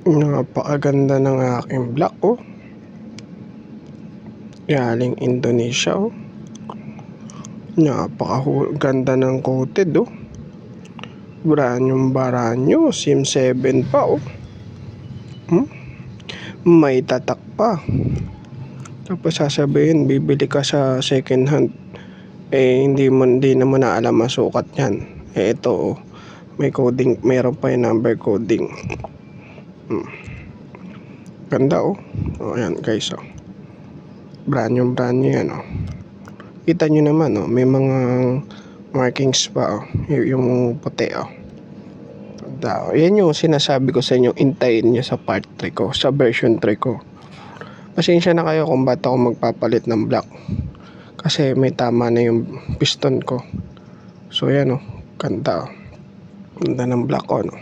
Napakaganda ng aking black, oh. Galing Indonesia, oh. Napakaganda ng coated, oh. Branyong SIM 7 pa, oh. May tatak pa. Tapos sasabihin, bibili ka sa second hand. Hindi naman na alam masukat yan. Ito, oh. May coding, meron pa yung number coding. Ganda, oh. Ayan guys, oh. Brand new yan, oh. Kita nyo naman, oh. May mga markings pa, oh. Yung puti, oh. Ganda, oh. Yan yung sinasabi ko sa inyo, intayin nyo sa part 3 ko, sa version 3 ko. Pasensya na kayo kung ba't ako magpapalit ng black, kasi may tama na yung piston ko. So yan, oh. Ganda, oh. Ganda ng black, oh, no?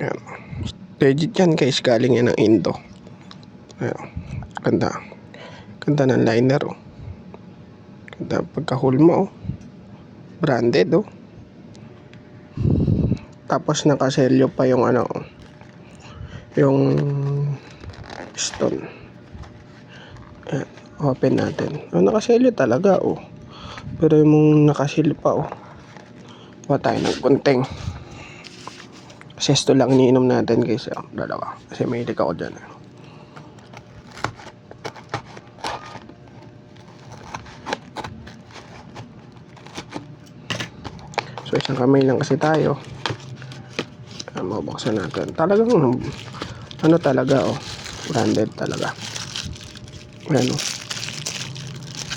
Yan. Legit yan guys, galing yan ng Indo. Ayan. Ganda. Ganda ng liner, oh. Ganda pagka-hulma, oh. Branded, oh. Tapos nakaselyo pa yung ano, yung piston. Ayan. Open natin. Nakaselyo talaga, oh. Pero yung nakasil pa, oh. Kuha tayo ng kunting. Kasi ito lang iniinom natin guys, oh. Dalawa. Kasi may hilig ako dyan, eh. So isang kamay lang kasi tayo. Mabuksan natin. Talagang ano talaga, oh. Branded talaga. Ayan, oh.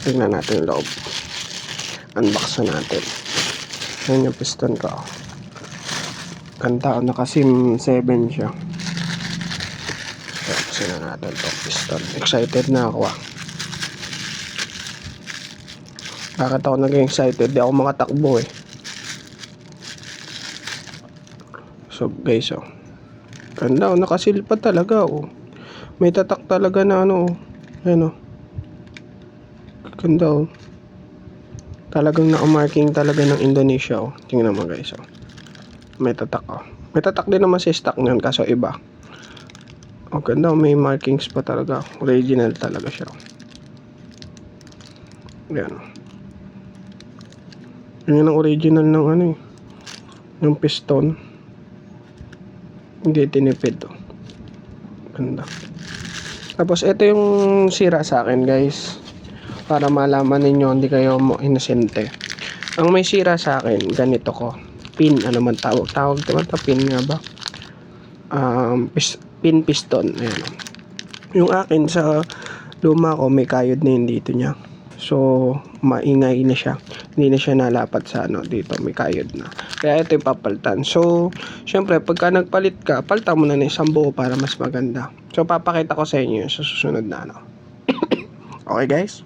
Tignan natin yung loob. Unbox na natin. Ayan yung piston ko, oh. Ganda, oh. Naka SIM 7 siya. Unboxin na natin itong piston. Excited na ako, ah. Bakit ako naging excited? Di ako makatakbo, eh. So guys, oh. Ganda, oh. Nakasil pa talaga, oh. May tatak talaga na ano, oh. Ayan, oh. Ganda, oh. Talagang naka-marking talaga ng Indonesia, oh. Tingnan mo guys, oh. May tatak, oh. May tatak din naman sa stock nyan, kaso iba. Oh, ganda, oh. May markings pa talaga. Original talaga siya. Ayan. Yan ang original ng ano, eh. Yung piston. Hindi tinipid, oh. Ganda. Tapos ito yung sira sa akin guys, para malaman ninyo hindi kayo inosente. Ang may sira sa akin, ganito ko. Pin, ano man tawag diba? Pin nga ba? Pin piston. Ayan. Yung akin sa luma ko, may kayod na yun dito niya. So maingay na siya. Hindi na siya nalapat sa ano dito, may kayod na. Kaya ito yung papalitan. So syempre pagka nagpalit ka, palitan mo na ng isang buo para mas maganda. So papakita ko sa inyo sa susunod na ano. Okay guys?